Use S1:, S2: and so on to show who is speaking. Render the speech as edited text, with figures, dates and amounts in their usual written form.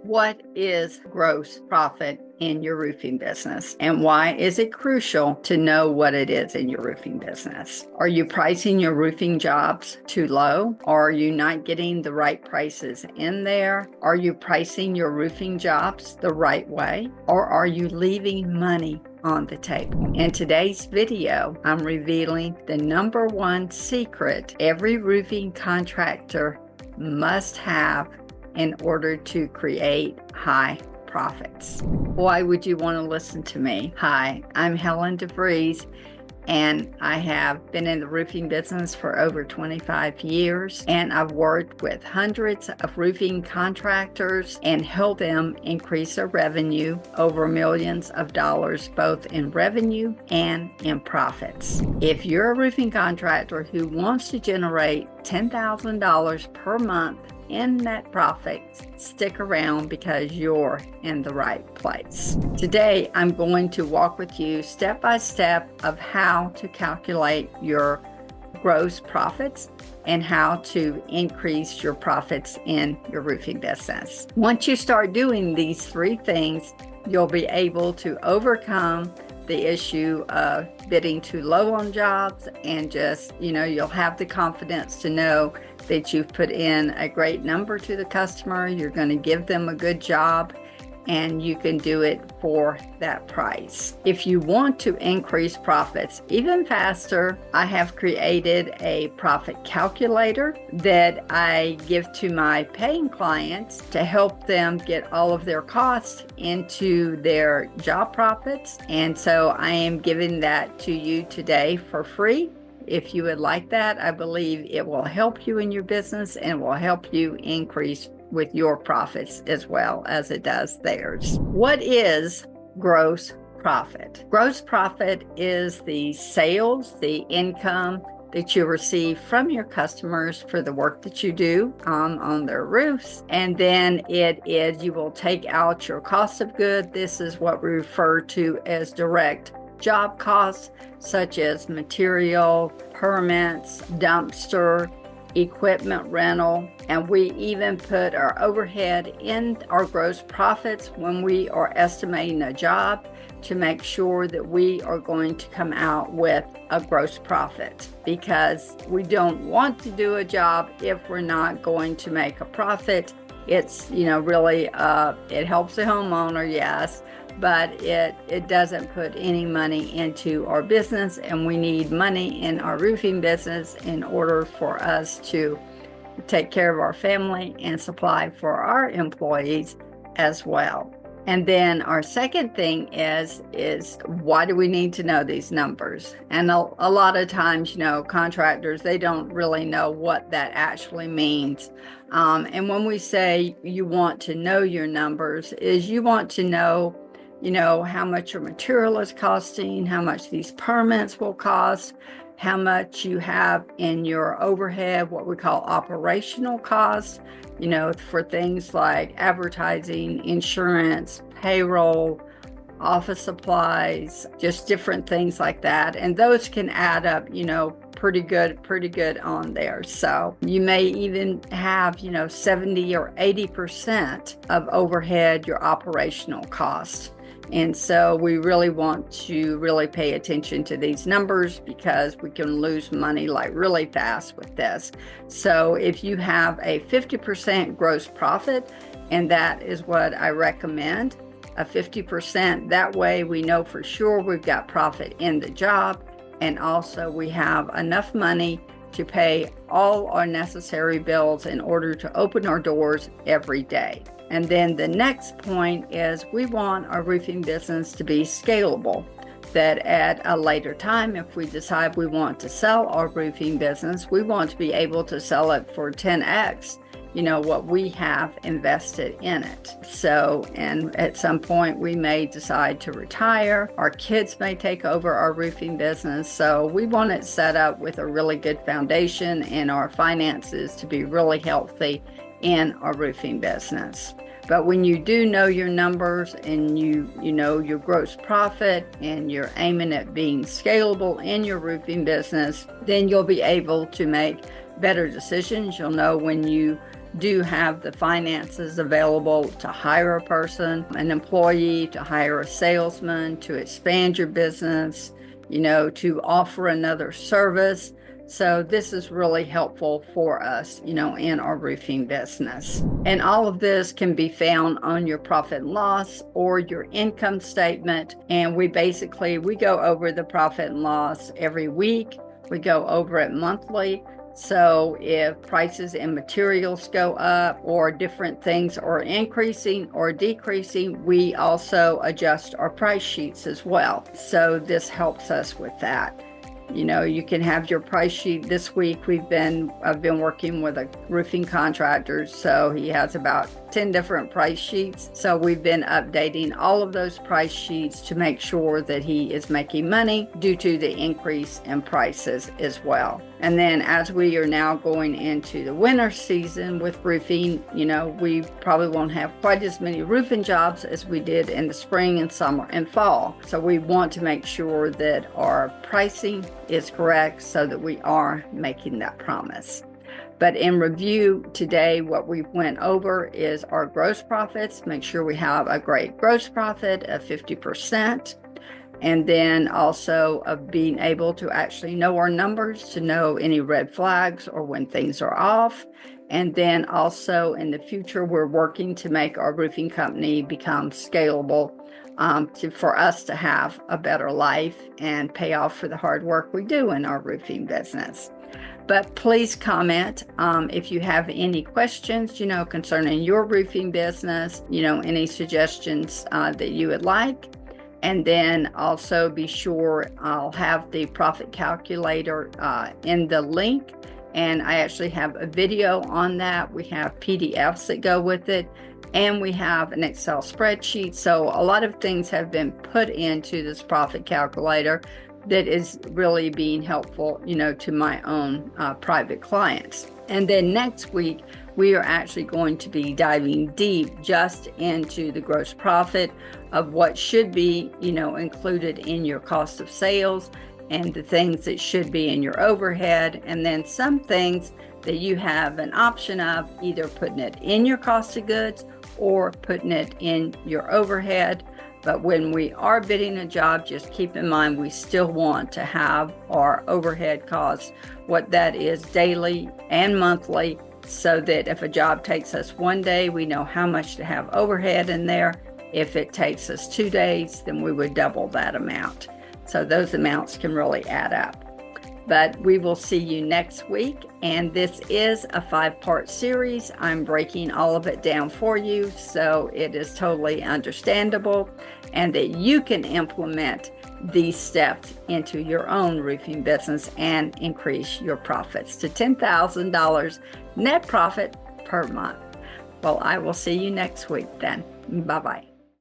S1: What is gross profit in your roofing business, and why is it crucial to know what it is in your roofing business? Are you pricing your roofing jobs too low? Or are you not getting the right prices in there? Are you pricing your roofing jobs the right way? Or are you leaving money on the table? In today's video, I'm revealing the number one secret every roofing contractor must have in order to create high profits. Why would you want to listen to me? Hi, I'm Helen DeVries, and I have been in the roofing business for over 25 years, and I've worked with hundreds of roofing contractors and helped them increase their revenue over millions of dollars, both in revenue and in profits. If you're a roofing contractor who wants to generate $10,000 per month in net profits, stick around because you're in the right place. Today, I'm going to walk with you step by step of how to calculate your gross profits and how to increase your profits in your roofing business. Once you start doing these three things, you'll be able to overcome the issue of bidding too low on jobs, and just, you'll have the confidence to know that you've put in a great number to the customer, you're going to give them a good job, and you can do it for that price. If you want to increase profits even faster, I have created a profit calculator that I give to my paying clients to help them get all of their costs into their job profits. And so I am giving that to you today for free. If you would like that, I believe it will help you in your business and will help you increase with your profits as well as it does theirs. What is gross profit? Gross profit is the sales, the income that you receive from your customers for the work that you do on their roofs. And then you will take out your cost of goods. This is what we refer to as direct job costs, such as material, permits, dumpster, equipment rental, and we even put our overhead in our gross profits when we are estimating a job to make sure that we are going to come out with a gross profit, because we don't want to do a job if we're not going to make a profit. It's, really, it helps the homeowner, yes, but it doesn't put any money into our business, and we need money in our roofing business in order for us to take care of our family and supply for our employees as well. And then our second thing is why do we need to know these numbers? And a lot of times, contractors, they don't really know what that actually means. And when we say you want to know your numbers, is you want to know how much your material is costing, how much these permits will cost, how much you have in your overhead, what we call operational costs, for things like advertising, insurance, payroll, office supplies, just different things like that. And those can add up, pretty good on there. So you may even have, 70 or 80% of overhead, your operational costs. And so we really want to really pay attention to these numbers, because we can lose money like really fast with this. So if you have a 50% gross profit, and that is what I recommend, a 50%, that way we know for sure we've got profit in the job, and also we have enough money to pay all our necessary bills in order to open our doors every day. And then the next point is we want our roofing business to be scalable, that at a later time, if we decide we want to sell our roofing business, we want to be able to sell it for 10x, what we have invested in it. So, and at some point we may decide to retire, our kids may take over our roofing business. So we want it set up with a really good foundation and our finances to be really healthy in our roofing business. But when you do know your numbers and you know your gross profit and you're aiming at being scalable in your roofing business, then you'll be able to make better decisions. You'll know when you do have the finances available to hire a person, an employee, to hire a salesman, to expand your business, to offer another service. So this is really helpful for us, in our roofing business. And all of this can be found on your profit and loss or your income statement. And we go over the profit and loss every week. We go over it monthly. So if prices and materials go up or different things are increasing or decreasing, we also adjust our price sheets as well. So this helps us with that. You can have your price sheet. This week I've been working with a roofing contractor, so he has about 10 different price sheets. So we've been updating all of those price sheets to make sure that he is making money due to the increase in prices as well. And then as we are now going into the winter season with roofing, we probably won't have quite as many roofing jobs as we did in the spring and summer and fall. So we want to make sure that our pricing is correct so that we are making that promise. But in review today, what we went over is our gross profits. Make sure we have a great gross profit of 50%. And then also of being able to actually know our numbers, to know any red flags or when things are off. And then also in the future, we're working to make our roofing company become scalable for us to have a better life and pay off for the hard work we do in our roofing business. But please comment if you have any questions, concerning your roofing business, any suggestions that you would like. And then also be sure I'll have the profit calculator in the link. And I actually have a video on that. We have PDFs that go with it. And we have an Excel spreadsheet. So a lot of things have been put into this profit calculator that is really being helpful, to my own private clients. And then next week, we are actually going to be diving deep just into the gross profit of what should be, included in your cost of sales and the things that should be in your overhead. And then some things that you have an option of either putting it in your cost of goods or putting it in your overhead. But when we are bidding a job, just keep in mind we still want to have our overhead costs, what that is daily and monthly, so that if a job takes us one day, we know how much to have overhead in there. If it takes us 2 days, then we would double that amount. So those amounts can really add up. But we will see you next week. And this is a 5-part series. I'm breaking all of it down for you so it is totally understandable and that you can implement these steps into your own roofing business and increase your profits to $10,000 net profit per month. Well, I will see you next week then. Bye-bye.